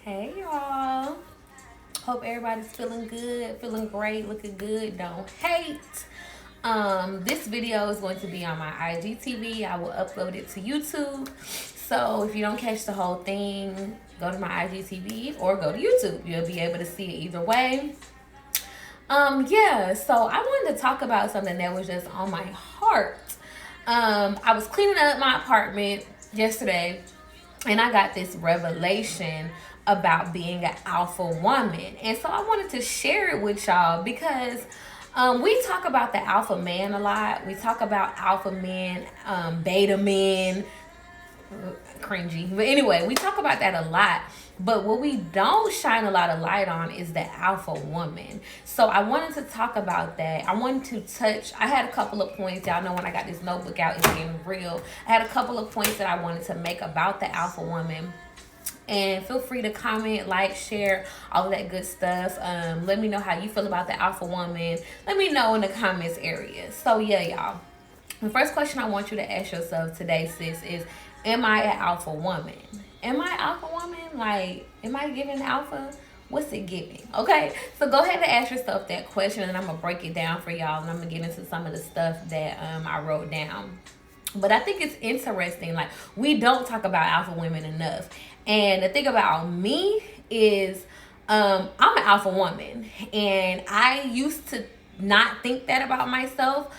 Hey y'all. Hope everybody's feeling good, feeling great, looking good, don't hate. This video is going to be on my IGTV. I will upload it to YouTube. So if you don't catch the whole thing, go to my IGTV or go to YouTube. You'll be able to see it either way. So I wanted to talk about something that was just on my heart. I was cleaning up my apartment yesterday and I got this revelation about being an alpha woman. And so I wanted to share it with y'all because we talk about the alpha man a lot. We talk about alpha men, beta men, cringy. But anyway, we talk about that a lot. But what we don't shine a lot of light on is the alpha woman. So I wanted to talk about that. I wanted to touch, I had a couple of points. Y'all know when I got this notebook out, it's getting real. I had a couple of points that I wanted to make about the alpha woman. And feel free to comment, like, share, all of that good stuff. Let me know how you feel about the alpha woman. Let me know in the comments area. So yeah, y'all. The first question I want you to ask yourself today, sis, is, am I an alpha woman? Am I an alpha woman? Like, am I giving alpha? What's it giving? Okay, so go ahead and ask yourself that question, and I'm going to break it down for y'all, and I'm going to get into some of the stuff that I wrote down. But I think it's interesting, like, we don't talk about alpha women enough. And the thing about me is I'm an alpha woman, and I used to not think that about myself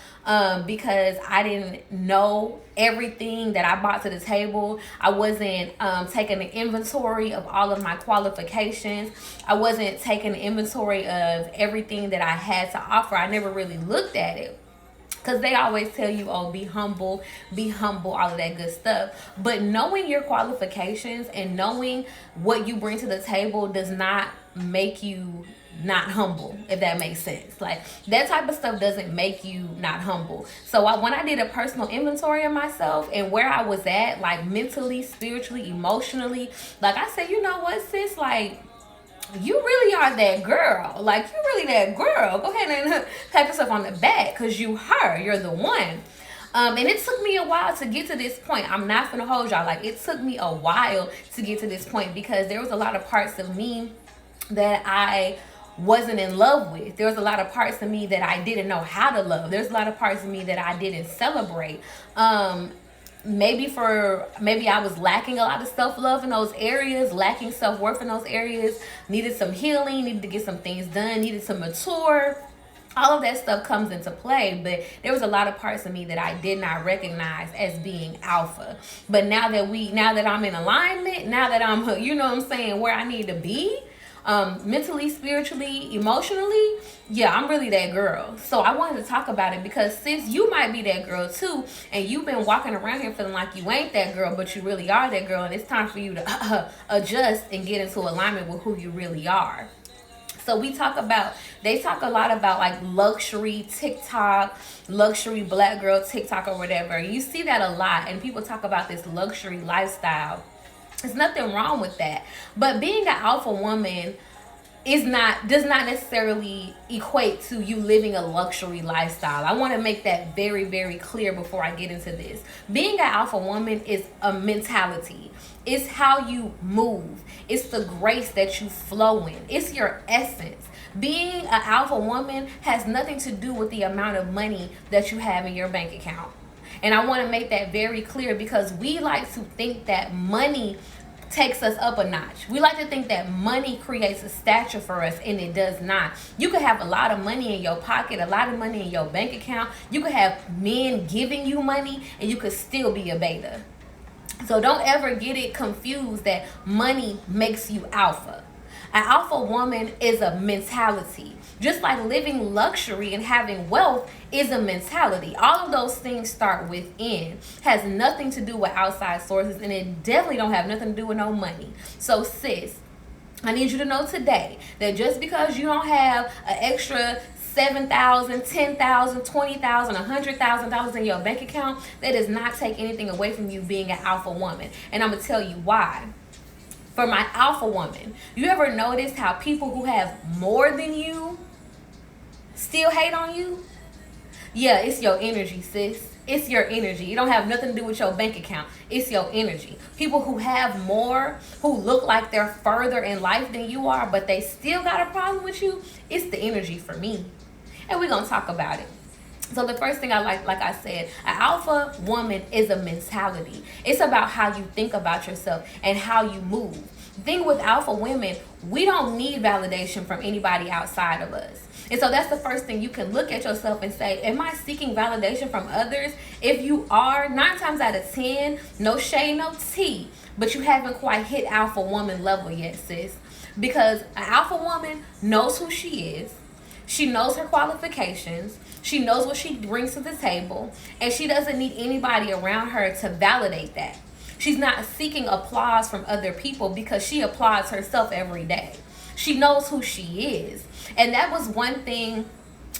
because I didn't know everything that I brought to the table. I wasn't taking an inventory of all of my qualifications. I wasn't taking an inventory of everything that I had to offer. I never really looked at it. Because they always tell you, oh, be humble, all of that good stuff. But knowing your qualifications and knowing what you bring to the table does not make you not humble, if that makes sense. Like, that type of stuff doesn't make you not humble. So when I did a personal inventory of myself and where I was at, like mentally, spiritually, emotionally, like I said, you know what, sis, like, you really are that girl. Like, you really that girl. Go ahead and pat yourself on the back because you're the one. And it took me a while to get to this point. I'm not gonna hold y'all. Like, it took me a while to get to this point because there was a lot of parts of me that I wasn't in love with. There was a lot of parts of me that I didn't know how to love. There's a lot of parts of me that I didn't celebrate. Maybe I was lacking a lot of self-love in those areas, lacking self-worth in those areas, needed some healing, needed to get some things done, needed to mature. All of that stuff comes into play, but there was a lot of parts of me that I did not recognize as being alpha. But now that I'm in alignment, now that I'm, you know what I'm saying, where I need to be, mentally, spiritually, emotionally, yeah, I'm really that girl. So I wanted to talk about it because sis, you might be that girl too, and you've been walking around here feeling like you ain't that girl, but you really are that girl, and it's time for you to adjust and get into alignment with who you really are. So they talk a lot about like luxury TikTok, luxury black girl TikTok or whatever. You see that a lot, and people talk about this luxury lifestyle. There's nothing wrong with that. But being an alpha woman does not necessarily equate to you living a luxury lifestyle. I want to make that very, very clear before I get into this. Being an alpha woman is a mentality. It's how you move. It's the grace that you flow in. It's your essence. Being an alpha woman has nothing to do with the amount of money that you have in your bank account. And I want to make that very clear because we like to think that money takes us up a notch. We like to think that money creates a stature for us, and it does not. You could have a lot of money in your pocket, a lot of money in your bank account. You could have men giving you money, and you could still be a beta. So don't ever get it confused that money makes you alpha. An alpha woman is a mentality. Just like living luxury and having wealth is a mentality. All of those things start within. Has nothing to do with outside sources, and it definitely don't have nothing to do with no money. So sis, I need you to know today that just because you don't have an extra $7,000, $10,000, $20,000, $100,000 in your bank account, that does not take anything away from you being an alpha woman. And I'm gonna tell you why. For my alpha woman, you ever notice how people who have more than you still hate on you? Yeah, it's your energy, sis. It's your energy. It don't have nothing to do with your bank account. It's your energy. People who have more, who look like they're further in life than you are, but they still got a problem with you, it's the energy for me. And we're going to talk about it. So the first thing I like I said, an alpha woman is a mentality. It's about how you think about yourself and how you move. The thing with alpha women, we don't need validation from anybody outside of us. And so that's the first thing. You can look at yourself and say, am I seeking validation from others? If you are, 9 times out of 10, no shade, no tea, but you haven't quite hit alpha woman level yet, sis. Because an alpha woman knows who she is. She knows her qualifications. She knows what she brings to the table. And she doesn't need anybody around her to validate that. She's not seeking applause from other people because she applauds herself every day. She knows who she is. And that was one thing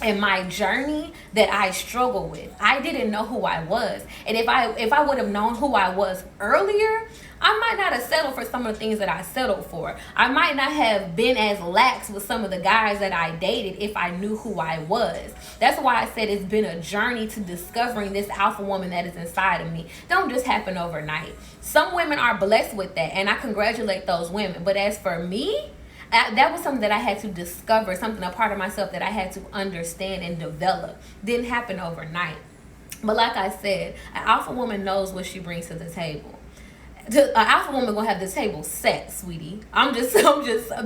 in my journey that I struggled with. I didn't know who I was. And if I would have known who I was earlier, I might not have settled for some of the things that I settled for. I might not have been as lax with some of the guys that I dated if I knew who I was. That's why I said it's been a journey to discovering this alpha woman that is inside of me. Don't just happen overnight. Some women are blessed with that, and I congratulate those women. But as for me, that was something that I had to discover, something, a part of myself that I had to understand and develop. Didn't happen overnight. But like I said, an alpha woman knows what she brings to the table. An alpha woman gonna have the table set, sweetie. I'm just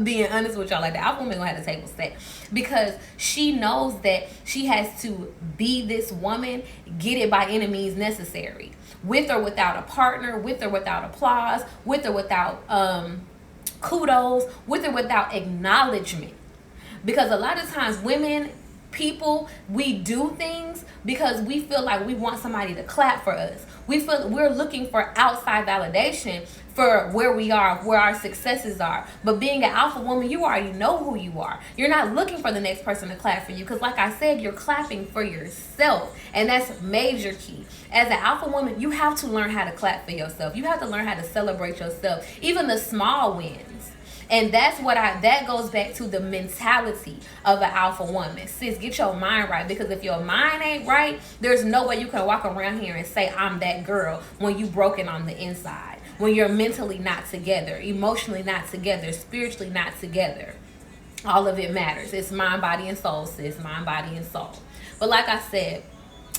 being honest with y'all. Like, the alpha woman gonna have the table set because she knows that she has to be this woman, get it by any means necessary, with or without a partner, with or without applause, with or without kudos, with or without acknowledgement. Because a lot of times women, people, we do things because we feel like we want somebody to clap for us. We feel we're looking for outside validation for where we are, where our successes are. But being an alpha woman, you already know who you are. You're not looking for the next person to clap for you because, like I said, you're clapping for yourself. And that's major key. As an alpha woman, you have to learn how to clap for yourself. You have to learn how to celebrate yourself, even the small wins. And that goes back to the mentality of an alpha woman. Sis, get your mind right, because if your mind ain't right, there's no way you can walk around here and say, I'm that girl, when you broken on the inside, when you're mentally not together, emotionally not together, spiritually not together. All of it matters. It's mind, body, and soul, sis. Mind, body, and soul. But like I said,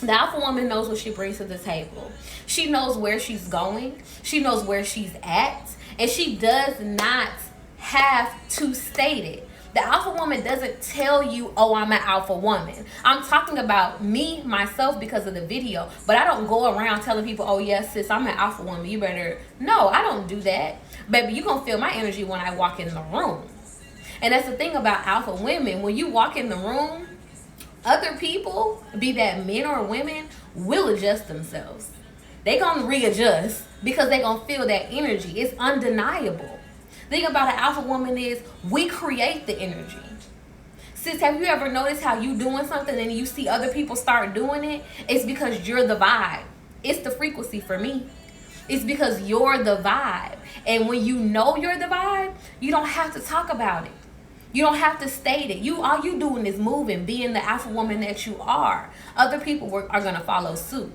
the alpha woman knows what she brings to the table. She knows where she's going. She knows where she's at. And she does not have to state it. The alpha woman doesn't tell you, oh, I'm an alpha woman. I'm talking about me, myself, because of the video. But I don't go around telling people, oh, yes, sis, I'm an alpha woman. You better. No, I don't do that. Baby, you're going to feel my energy when I walk in the room. And that's the thing about alpha women. When you walk in the room, other people, be that men or women, will adjust themselves. They're going to readjust because they're going to feel that energy. It's undeniable. The thing about an alpha woman is we create the energy. Sis, have you ever noticed how you doing something and you see other people start doing it? It's because you're the vibe. It's the frequency for me. It's because you're the vibe. And when you know you're the vibe, you don't have to talk about it. You don't have to state it. All you doing is moving, being the alpha woman that you are. Other people are going to follow suit.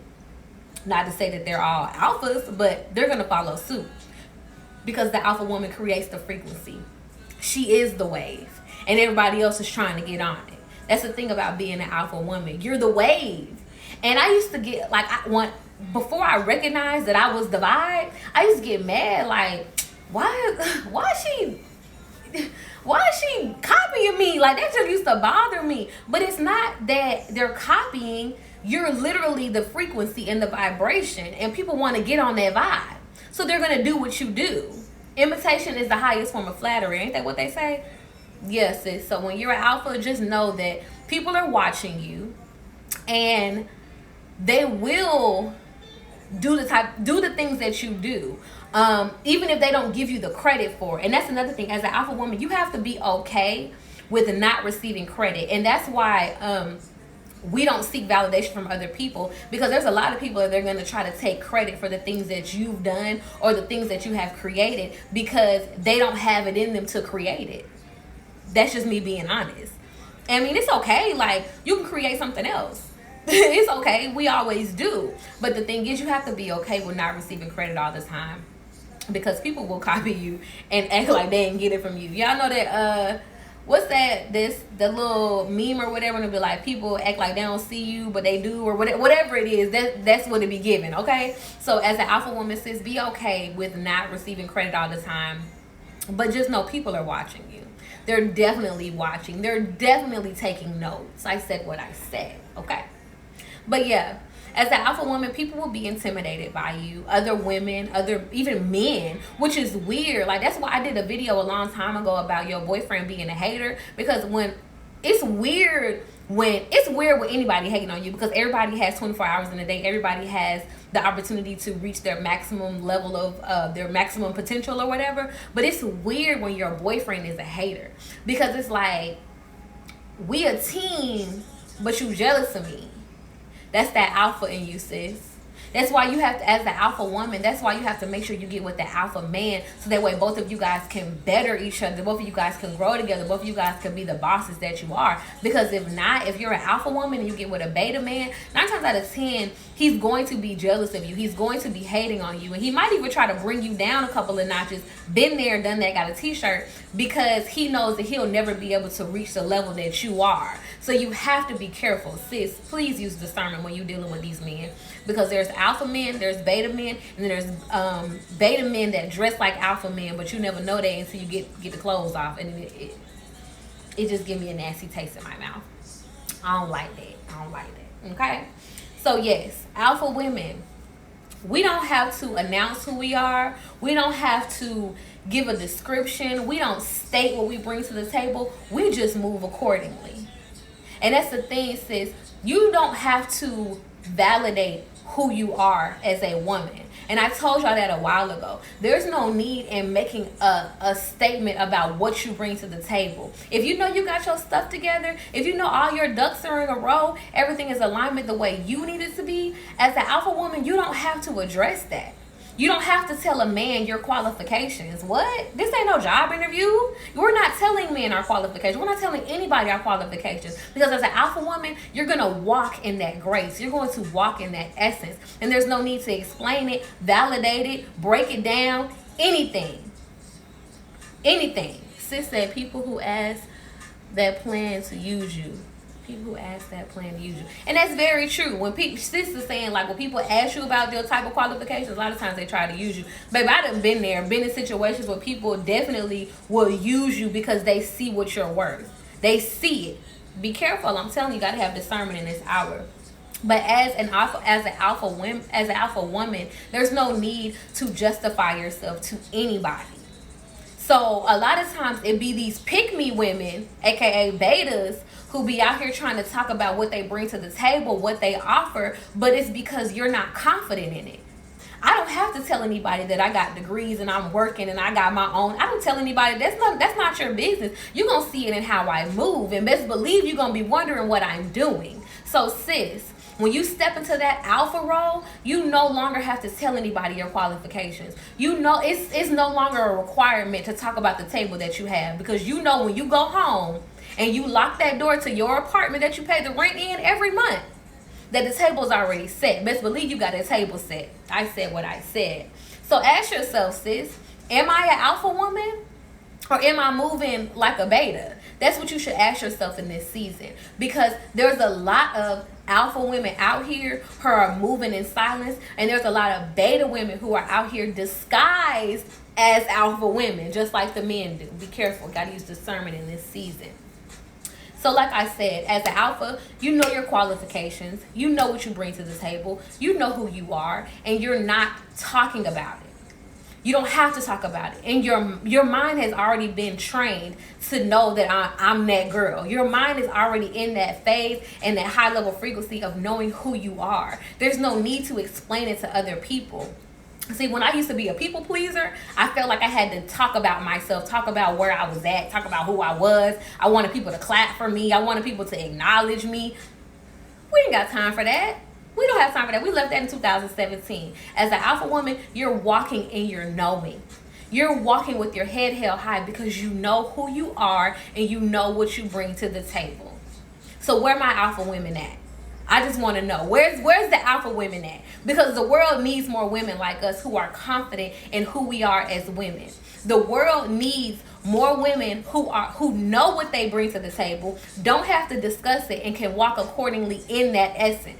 Not to say that they're all alphas, but they're going to follow suit. Because the alpha woman creates the frequency. She is the wave. And everybody else is trying to get on it. That's the thing about being an alpha woman. You're the wave. And I used to get, before I recognized that I was the vibe, I used to get mad, like, why is she copying me? Like, that just used to bother me. But it's not that they're copying. You're literally the frequency and the vibration. And people want to get on that vibe. So they're going to do what you do. Imitation is the highest form of flattery. Ain't that what they say? Yes, sis. So when you're an alpha, just know that people are watching you. And they will do the things that you do. Even if they don't give you the credit for it. And that's another thing. As an alpha woman, you have to be okay with not receiving credit. And that's why we don't seek validation from other people, because there's a lot of people that they're going to try to take credit for the things that you've done or the things that you have created because they don't have it in them to create it. That's just me being honest. I mean, it's okay. Like, you can create something else. It's okay. We always do. But the thing is, you have to be okay with not receiving credit all the time, because people will copy you and act like they didn't get it from you. Y'all know that what's that, the little meme or whatever, and it'll be like, people act like they don't see you but they do, or whatever it is. That's what it be given. Okay, so as an alpha woman, sis, be okay with not receiving credit all the time, but just know people are watching you. They're definitely watching. They're definitely taking notes. I said what I said. Okay, but yeah, as an alpha woman, people will be intimidated by you, other women, even men, which is weird. Like, that's why I did a video a long time ago about your boyfriend being a hater, because it's weird when anybody hating on you, because everybody has 24 hours in a day. Everybody has the opportunity to reach their maximum level of their maximum potential or whatever. But it's weird when your boyfriend is a hater, because it's like, we a team, but you jealous of me. That's that alpha in you, sis. That's why you have to, as the alpha woman, that's why you have to make sure you get with the alpha man, so that way both of you guys can better each other. Both of you guys can grow together. Both of you guys can be the bosses that you are. Because if not, if you're an alpha woman and you get with a beta man, 9 times out of 10, he's going to be jealous of you. He's going to be hating on you. And he might even try to bring you down a couple of notches. Been there, done that, got a t-shirt. Because he knows that he'll never be able to reach the level that you are. So you have to be careful. Sis, please use discernment when you're dealing with these men. Because there's alpha men, there's beta men, and then there's beta men that dress like alpha men, but you never know that until you get the clothes off. And it just gives me a nasty taste in my mouth. I don't like that. Okay? So yes, alpha women, we don't have to announce who we are. We don't have to give a description. We don't state what we bring to the table. We just move accordingly. And that's the thing, sis. You don't have to validate who you are as a woman. And I told y'all that a while ago. There's no need in making a statement about what you bring to the table. If you know you got your stuff together, if you know all your ducks are in a row, everything is alignment the way you need it to be, as an alpha woman, you don't have to address that. You don't have to tell a man your qualifications. What? This ain't no job interview. We're not telling men our qualifications. We're not telling anybody our qualifications. Because as an alpha woman, you're going to walk in that grace. You're going to walk in that essence. And there's no need to explain it, validate it, break it down, anything. Anything. Sis said people who ask that plan to use you. People who ask that plan to use you. And that's very true. When people, sis is saying, like, when people ask you about your type of qualifications, a lot of times they try to use you. Baby, I done been there, been in situations where people definitely will use you because they see what you're worth. They see it. Be careful. I'm telling you, you got to have discernment in this hour. But as an alpha woman, there's no need to justify yourself to anybody. So a lot of times it be these pick-me women, aka betas, who be out here trying to talk about what they bring to the table, what they offer, but it's because you're not confident in it. I don't have to tell anybody that I got degrees and I'm working and I got my own. I don't tell anybody. That's not your business. You're going to see it in how I move. And best believe you're going to be wondering what I'm doing. So sis, when you step into that alpha role, you no longer have to tell anybody your qualifications. You know, it's no longer a requirement to talk about the table that you have, because you know when you go home and you lock that door to your apartment that you pay the rent in every month, that the table's already set. Best believe you got a table set. I said what I said. So ask yourself, sis, am I an alpha woman or am I moving like a beta? That's what you should ask yourself in this season, because there's a lot of alpha women out here who are moving in silence, and there's a lot of beta women who are out here disguised as alpha women, just like the men do. Be careful. Got to use discernment in this season. So like I said, as an alpha, you know your qualifications. You know what you bring to the table. You know who you are, and you're not talking about it. You don't have to talk about it. And your mind has already been trained to know that I'm that girl. Your mind is already in that phase and that high level frequency of knowing who you are. There's no need to explain it to other people. See, when I used to be a people pleaser, I felt like I had to talk about myself, talk about where I was at, talk about who I was. I wanted people to clap for me. I wanted people to acknowledge me. We ain't got time for that. We don't have time for that. We left that in 2017. As an alpha woman, you're walking in your knowing. You're walking with your head held high because you know who you are and you know what you bring to the table. So where my alpha women at? I just want to know where's the alpha women at? Because the world needs more women like us who are confident in who we are as women. The world needs more women who know what they bring to the table, don't have to discuss it, and can walk accordingly in that essence.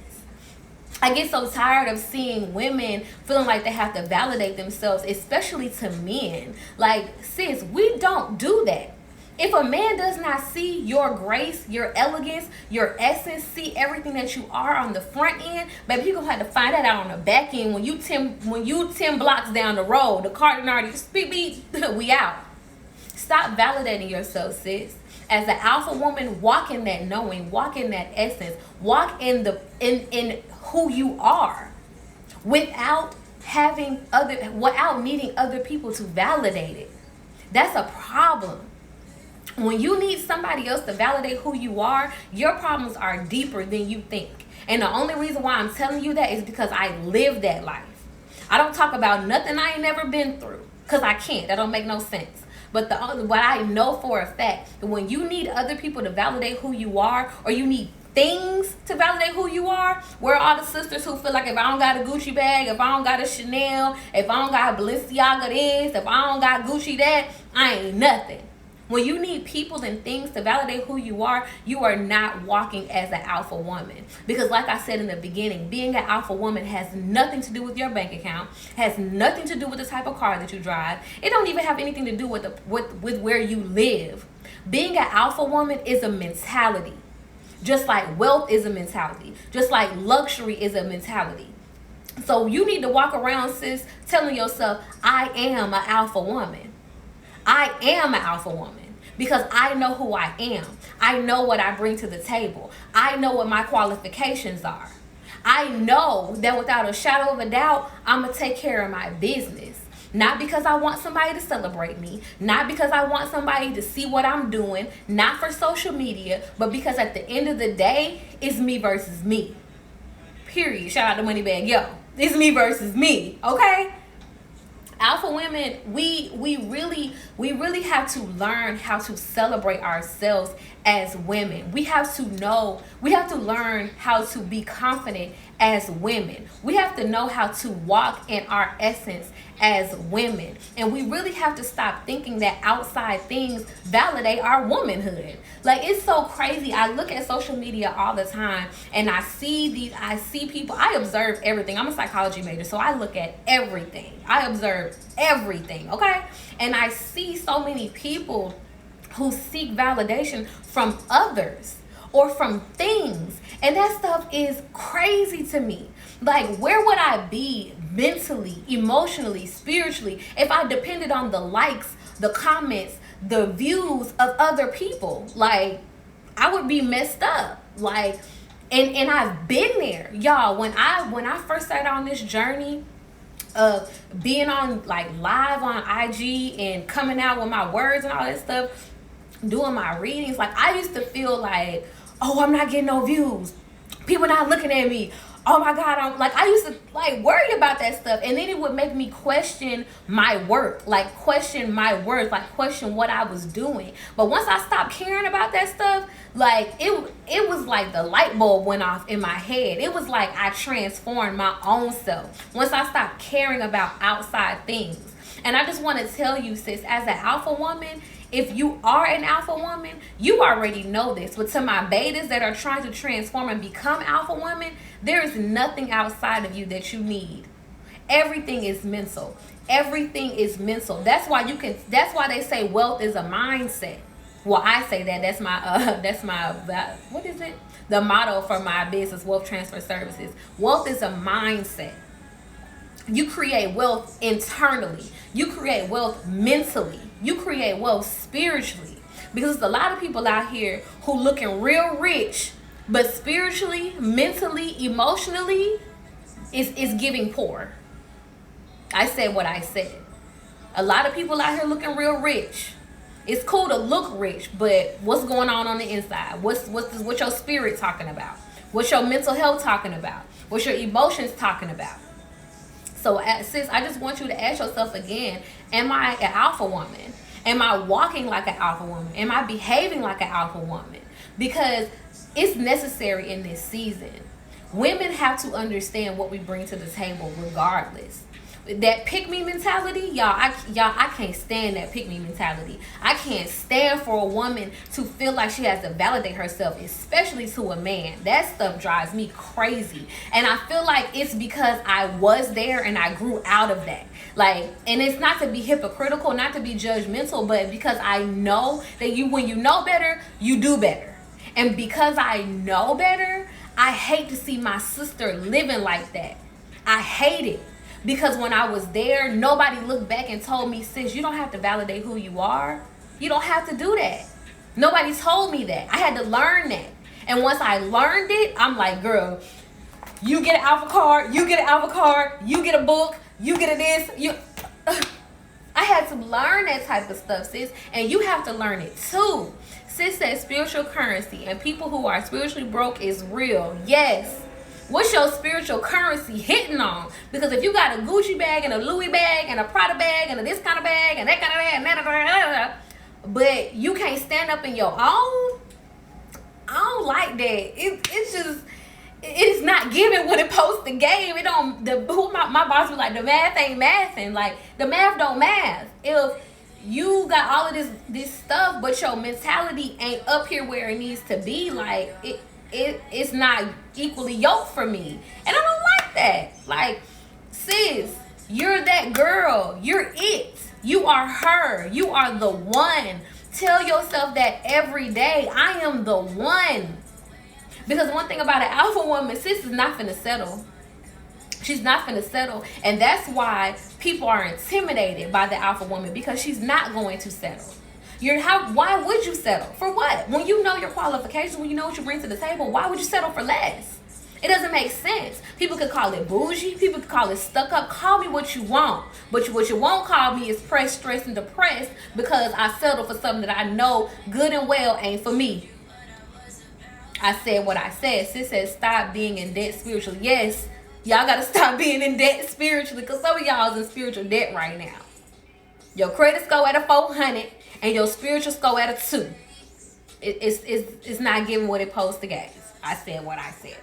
I get so tired of seeing women feeling like they have to validate themselves, especially to men. Like, sis, we don't do that. If a man does not see your grace, your elegance, your essence, see everything that you are on the front end, baby, you're gonna have to find that out on the back end. When you 10 blocks down the road, the car done already beep, we out. Stop validating yourself, sis. As an alpha woman, walk in that knowing, walk in that essence, walk in who you are, without needing other people to validate it. That's a problem. When you need somebody else to validate who you are, your problems are deeper than you think. And the only reason why I'm telling you that is because I live that life. I don't talk about nothing I ain't never been through, because I can't. That don't make no sense. But what I know for a fact, that when you need other people to validate who you are, or you need things to validate who you are, where are all the sisters who feel like, if I don't got a Gucci bag, if I don't got a Chanel, if I don't got a Balenciaga this, if I don't got Gucci that, I ain't nothing. When you need people and things to validate who you are not walking as an alpha woman. Because like I said in the beginning, being an alpha woman has nothing to do with your bank account, has nothing to do with the type of car that you drive. It don't even have anything to do with where you live. Being an alpha woman is a mentality. Just like wealth is a mentality. Just like luxury is a mentality. So you need to walk around, sis, telling yourself, I am an alpha woman. I am an alpha woman. Because I know who I am. I know what I bring to the table. I know what my qualifications are. I know that without a shadow of a doubt, I'm going to take care of my business. Not because I want somebody to celebrate me. Not because I want somebody to see what I'm doing. Not for social media. But because at the end of the day, it's me versus me. Period. Shout out to Moneybag Yo. It's me versus me. Okay? Alpha women, we really have to learn how to celebrate ourselves as women. We have to learn how to be confident as women. We have to know how to walk in our essence as women. And we really have to stop thinking that outside things validate our womanhood. Like, it's so crazy. I look at social media all the time and I see people, I observe everything. I'm a psychology major, so I look at everything. I observe everything, okay? And I see so many people who seek validation from others or from things. And that stuff is crazy to me. Like, where would I be mentally, emotionally, spiritually if I depended on the likes, the comments, the views of other people? Like, I would be messed up. Like, and I've been there. Y'all, when I first started on this journey of being on, like, live on IG and coming out with my words and all that stuff, doing my readings, like, I used to feel like, oh, I'm not getting no views. People not looking at me. Oh my God, I used to like worry about that stuff. And then it would make me question my work, like question my worth, like question what I was doing. But once I stopped caring about that stuff, like it was like the light bulb went off in my head. It was like I transformed my own self once I stopped caring about outside things. And I just want to tell you, sis, as an alpha woman, if you are an alpha woman, you already know this. But to my betas that are trying to transform and become alpha women, there is nothing outside of you that you need. Everything is mental. Everything is mental. That's why they say wealth is a mindset. Well, I say that's my what is it? The motto for my business, Wealth Transfer Services. Wealth is a mindset. You create wealth internally. You create wealth mentally. You create wealth spiritually. Because there's a lot of people out here who looking real rich, but spiritually, mentally, emotionally, is giving poor. I said what I said. A lot of people out here looking real rich. It's cool to look rich, but what's going on the inside? What's your spirit talking about? What's your mental health talking about? What's your emotions talking about? So, sis, I just want you to ask yourself again, am I an alpha woman? Am I walking like an alpha woman? Am I behaving like an alpha woman? Because it's necessary in this season. Women have to understand what we bring to the table regardless. That pick me mentality, I can't stand that pick me mentality. I can't stand for a woman to feel like she has to validate herself, especially to a man. That stuff drives me crazy. And I feel like it's because I was there and I grew out of that. Like, and it's not to be hypocritical, not to be judgmental, but because I know that when you know better, you do better. And because I know better, I hate to see my sister living like that. I hate it. Because when I was there, nobody looked back and told me, sis, you don't have to validate who you are. You don't have to do that. Nobody told me that. I had to learn that. And once I learned it, I'm like, girl, you get an alpha card, you get an alpha card, you get a book, you get a this. I had to learn that type of stuff, sis. And you have to learn it too. Sis said spiritual currency and people who are spiritually broke is real. Yes. What's your spiritual currency hitting on? Because if you got a Gucci bag and a Louis bag and a Prada bag and a this kind of bag and that kind of bag and that, but you can't stand up in your own, I don't like that. It's just, it's not giving what it supposed to give. It don't. My boss was like, the math ain't mathing. Like, the math don't math. If you got all of this stuff, but your mentality ain't up here where it needs to be, like it's not equally yoked for me. And I don't like that. Like, sis, you're that girl. You're it. You are her. You are the one. Tell yourself that every day. I am the one. Because one thing about an alpha woman, sis is not finna settle. She's not finna settle. And that's why people are intimidated by the alpha woman, because she's not going to settle. Why would you settle? For what? When you know your qualifications, when you know what you bring to the table, why would you settle for less? It doesn't make sense. People could call it bougie. People could call it stuck up. Call me what you want. But what you won't call me is pressed, stressed, and depressed because I settled for something that I know good and well ain't for me. I said what I said. Sis said stop being in debt spiritually. Yes, y'all got to stop being in debt spiritually, because some of y'all is in spiritual debt right now. Your credit score at a 400 and your spiritual score at a 2. It's not giving what it supposed to give. I said what I said.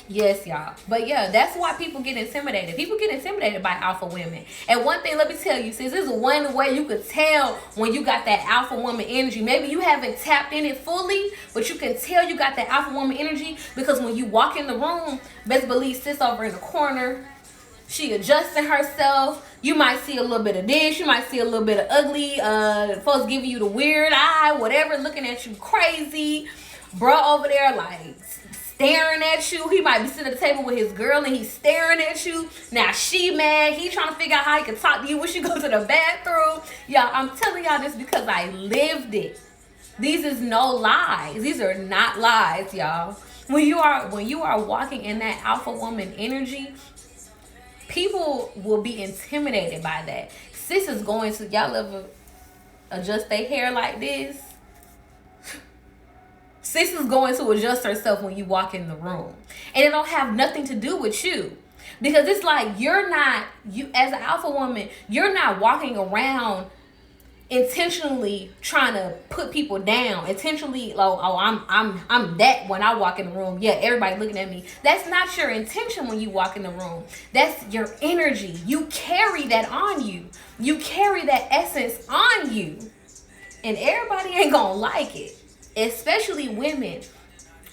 Yes, y'all. But yeah, that's why people get intimidated. People get intimidated by alpha women. And one thing, let me tell you, sis, this is one way you could tell when you got that alpha woman energy. Maybe you haven't tapped in it fully, but you can tell you got that alpha woman energy because when you walk in the room, best believe sis over in the corner. She adjusting herself. You might see a little bit of this. You might see a little bit of ugly. Folks giving you the weird eye, whatever, looking at you crazy. Bro over there like staring at you. He might be sitting at the table with his girl and he's staring at you. Now she mad. He trying to figure out how he can talk to you when she go to the bathroom. Y'all, I'm telling y'all this because I lived it. These is no lies. These are not lies, y'all. When you are walking in that alpha woman energy, people will be intimidated by that. Sis is going to, y'all ever adjust their hair like this? Sis is going to adjust herself when you walk in the room. And it don't have nothing to do with you. Because it's like you as an alpha woman, you're not walking around intentionally trying to put people down. Intentionally, I'm that when I walk in the room. Yeah, everybody looking at me. That's not your intention when you walk in the room. That's your energy. You carry that on you. You carry that essence on you. And everybody ain't gonna like it. Especially women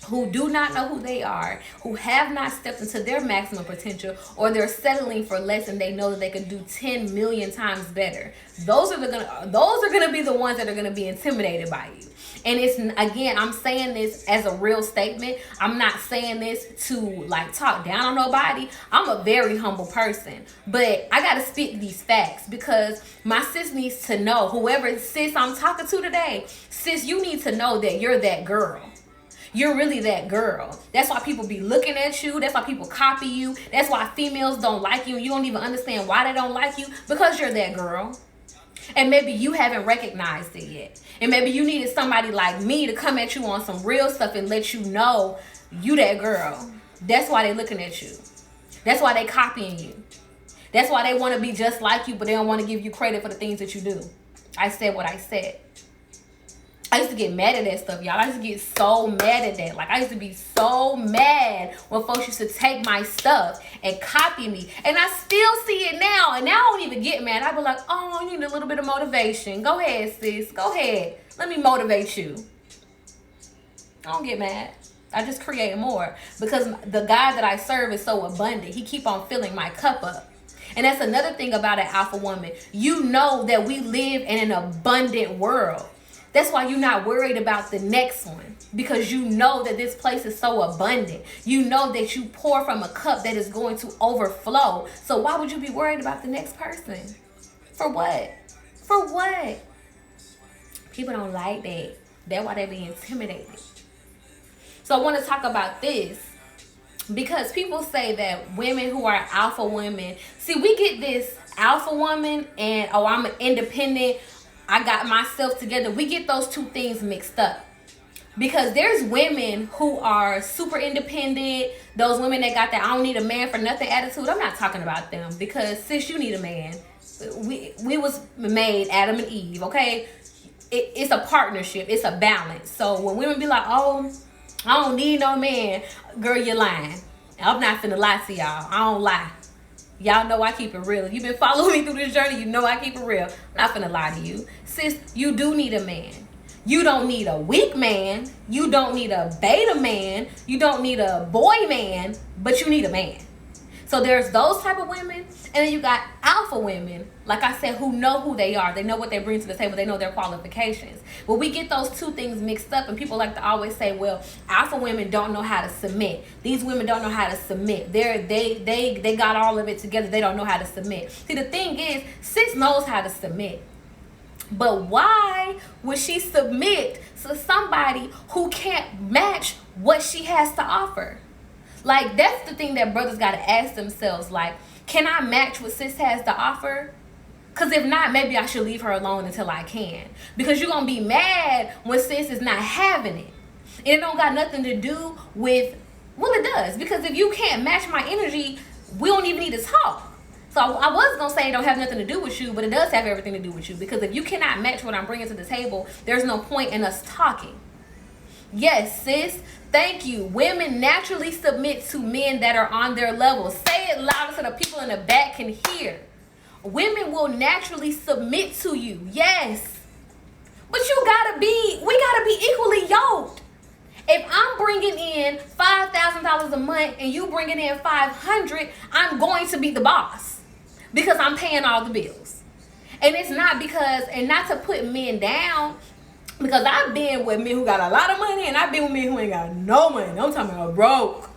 who do not know who they are, who have not stepped into their maximum potential, or they're settling for less and they know that they can do 10 million times better. Those are gonna be the ones that are gonna be intimidated by you. And it's, again, I'm saying this as a real statement. I'm not saying this to like talk down on nobody. I'm a very humble person, but I gotta speak these facts because my sis needs to know. Whoever sis I'm talking to today, sis, you need to know that you're that girl. You're really that girl. That's why people be looking at you. That's why people copy you. That's why females don't like you. You don't even understand why they don't like you, because you're that girl. And maybe you haven't recognized it yet. And maybe you needed somebody like me to come at you on some real stuff and let you know you that girl. That's why they looking at you. That's why they copying you. That's why they want to be just like you, but they don't want to give you credit for the things that you do. I said what I said. I used to get mad at that stuff, y'all. I used to get so mad at that. Like, I used to be so mad when folks used to take my stuff and copy me. And I still see it now. And now I don't even get mad. I be like, oh, you need a little bit of motivation. Go ahead, sis. Go ahead. Let me motivate you. I don't get mad. I just create more. Because the God that I serve is so abundant. He keep on filling my cup up. And that's another thing about an alpha woman. You know that we live in an abundant world. That's why you're not worried about the next one, because you know that this place is so abundant. You know that you pour from a cup that is going to overflow. So why would you be worried about the next person? For what? For what? People don't like that. That's why they be intimidated. So I want to talk about this, because people say that women who are alpha women, see, we get this alpha woman and, oh, I'm an independent, I got myself together. We get those two things mixed up. Because there's women who are super independent, those women that got that I don't need a man for nothing attitude. I'm not talking about them, because sis, you need a man. We was made Adam and Eve, okay? It's a partnership. It's a balance. So when women be like, oh, I don't need no man, girl, you're lying. I'm not finna lie to y'all. I don't lie. Y'all know I keep it real. If you've been following me through this journey, you know I keep it real. I'm not finna lie to you. Sis, you do need a man. You don't need a weak man. You don't need a beta man. You don't need a boy man, but you need a man. So there's those type of women, and then you got alpha women, like I said, who know who they are. They know what they bring to the table. They know their qualifications. But we get those two things mixed up, and people like to always say, well, alpha women don't know how to submit. These women don't know how to submit. They got all of it together. They don't know how to submit. See, the thing is, sis knows how to submit. But why would she submit to somebody who can't match what she has to offer? Like, that's the thing that brothers got to ask themselves. Like, can I match what sis has to offer? Because if not, maybe I should leave her alone until I can. Because you're going to be mad when sis is not having it. And it don't got nothing to do with, well, it does. Because if you can't match my energy, we don't even need to talk. So I was going to say it don't have nothing to do with you, but it does have everything to do with you. Because if you cannot match what I'm bringing to the table, there's no point in us talking. Yes, sis. Thank you. Women naturally submit to men that are on their level. Say it louder so the people in the back can hear. Women will naturally submit to you. Yes. But we gotta be equally yoked. If I'm bringing in $5,000 a month and you bringing in $500, I'm going to be the boss because I'm paying all the bills. And it's not because, and not to put men down, because I've been with men who got a lot of money, and I've been with men who ain't got no money. I'm talking about broke.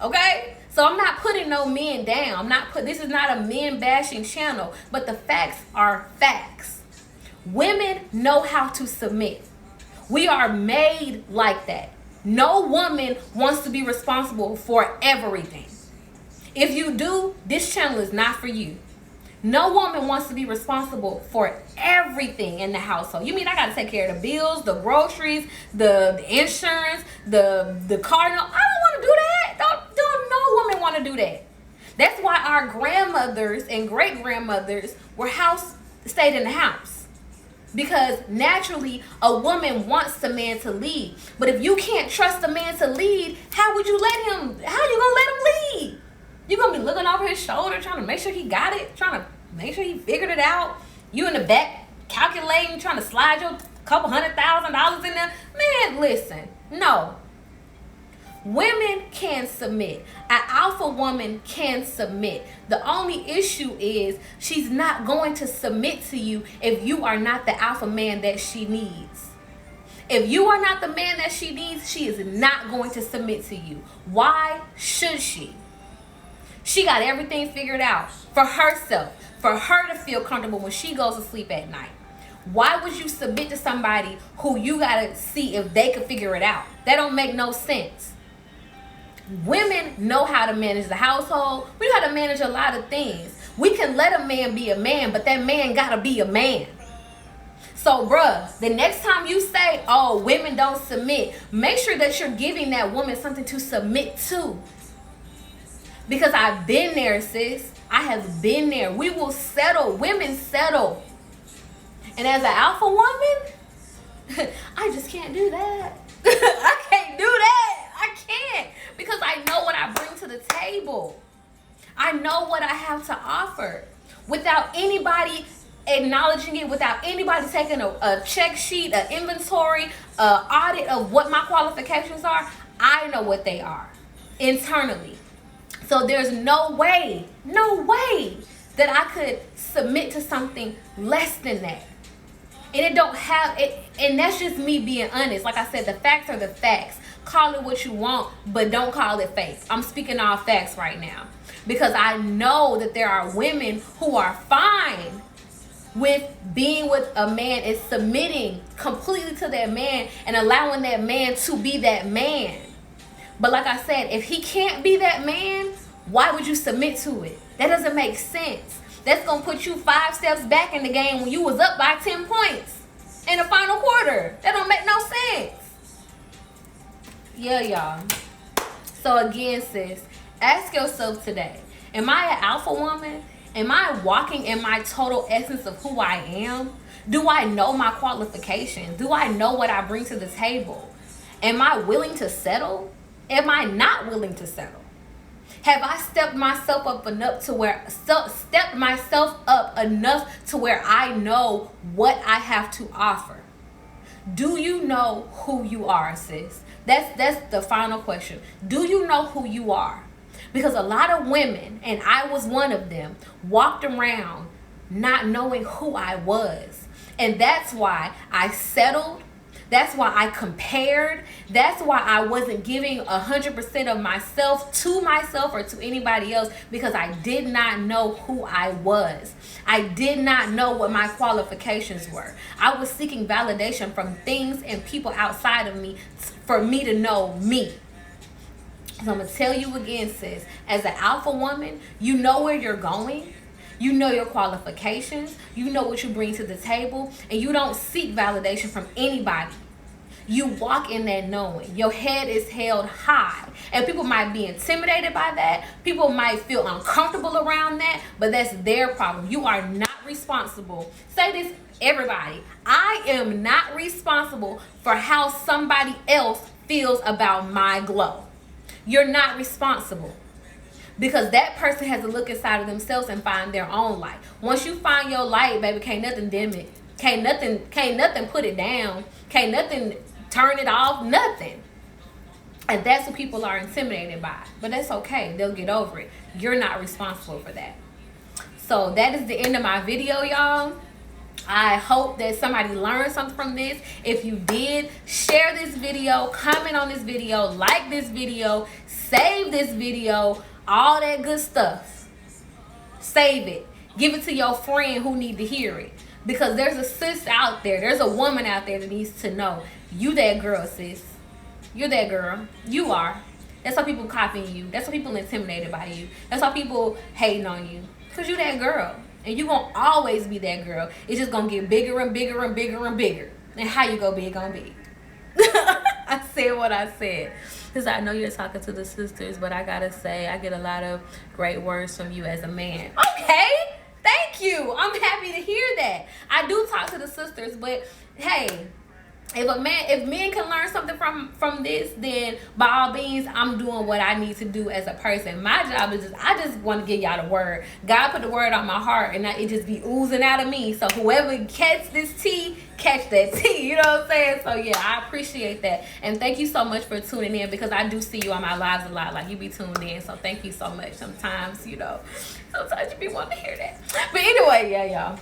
Okay? So I'm not putting no men down. This is not a men bashing channel, but the facts are facts. Women know how to submit. We are made like that. No woman wants to be responsible for everything. If you do, this channel is not for you. No woman wants to be responsible for everything in the household. You mean I got to take care of the bills, the groceries, the insurance, the car? No, I don't want to do that. Don't no woman want to do that. That's why our grandmothers and great-grandmothers stayed in the house. Because naturally, a woman wants the man to lead. But if you can't trust the man to lead, how you going to let him lead? You're going to be looking over his shoulder, trying to make sure he got it, trying to make sure he figured it out. You in the back calculating, trying to slide your couple $100,000 in there. Man, listen, no. Women can submit. An alpha woman can submit. The only issue is she's not going to submit to you if you are not the alpha man that she needs. If you are not the man that she needs, she is not going to submit to you. Why should she? She got everything figured out for herself, for her to feel comfortable when she goes to sleep at night. Why would you submit to somebody who you got to see if they could figure it out? That don't make no sense. Women know how to manage the household. We know how to manage a lot of things. We can let a man be a man, but that man got to be a man. So, bruh, the next time you say, oh, women don't submit, make sure that you're giving that woman something to submit to. Because I've been there, sis. I have been there. We will settle. Women settle. And as an alpha woman, I just can't do that. I can't do that. I can't, because I know what I bring to the table. I know what I have to offer without anybody acknowledging it, without anybody taking a check sheet, an inventory, an audit of what my qualifications are. I know what they are internally. So there's no way that I could submit to something less than that. And it don't have it, and that's just me being honest. Like I said, the facts are the facts. Call it what you want, but don't call it fake. I'm speaking all facts right now, because I know that there are women who are fine with being with a man and submitting completely to that man and allowing that man to be that man. But like I said, if he can't be that man, why would you submit to it? That doesn't make sense. That's going to put you 5 steps back in the game when you was up by 10 points in the final quarter. That don't make no sense. Yeah, y'all. So again, sis, ask yourself today, am I an alpha woman? Am I walking in my total essence of who I am? Do I know my qualifications? Do I know what I bring to the table? Am I willing to settle? Am I not willing to settle? Have I stepped myself up enough to where I know what I have to offer? Do you know who you are, sis? That's the final question. Do you know who you are? Because a lot of women, and I was one of them, walked around not knowing who I was. And that's why I settled. That's why I compared. That's why I wasn't giving 100% of myself to myself or to anybody else, because I did not know who I was. I did not know what my qualifications were. I was seeking validation from things and people outside of me for me to know me. So I'm going to tell you again, sis, as an alpha woman, you know where you're going. You know your qualifications. You know what you bring to the table. And you don't seek validation from anybody. You walk in that knowing. Your head is held high. And people might be intimidated by that. People might feel uncomfortable around that. But that's their problem. You are not responsible. Say this, everybody. I am not responsible for how somebody else feels about my glow. You're not responsible. Because that person has to look inside of themselves and find their own light. Once you find your light, baby, can't nothing dim it. Can't nothing put it down. Can't nothing turn it off. Nothing. And that's what people are intimidated by. But that's okay. They'll get over it. You're not responsible for that. So that is the end of my video, y'all. I hope that somebody learned something from this. If you did, share this video, comment on this video, like this video, save this video, all that good stuff. Save it. Give it to your friend who need to hear it. Because there's a sis out there, there's a woman out there that needs to know. You that girl, sis. You're that girl. You are. That's why people copying you. That's why people intimidated by you. That's why people hating on you. Because you that girl. And you going to always be that girl. It's just going to get bigger and bigger and bigger and bigger. And how you go big on big. I said what I said. Because I know you're talking to the sisters, but I got to say, I get a lot of great words from you as a man. Okay. Thank you. I'm happy to hear that. I do talk to the sisters, but hey, if men can learn something from this, then by all means, I'm doing what I need to do as a person. My job is I just want to give y'all the word. God put the word on my heart, and it just be oozing out of me. So whoever catch this tea, catch that tea. You know what I'm saying? So yeah, I appreciate that. And thank you so much for tuning in, because I do see you on my lives a lot. Like, you be tuned in. So thank you so much. Sometimes you be wanting to hear that. But anyway, yeah, y'all.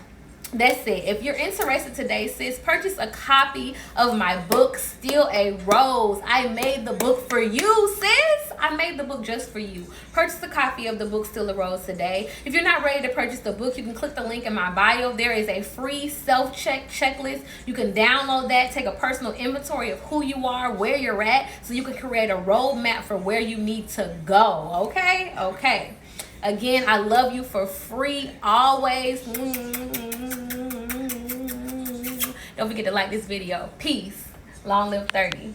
That's it. If you're interested today, sis, purchase a copy of my book, Still a Rose. I made the book for you, sis. I made the book just for you. Purchase a copy of the book, Still a Rose, today. If you're not ready to purchase the book, you can click the link in my bio. There is a free checklist. You can download that, take a personal inventory of who you are, where you're at, so you can create a roadmap for where you need to go. Okay? Okay. Again, I love you for free always. Don't forget to like this video. Peace. Long live 30.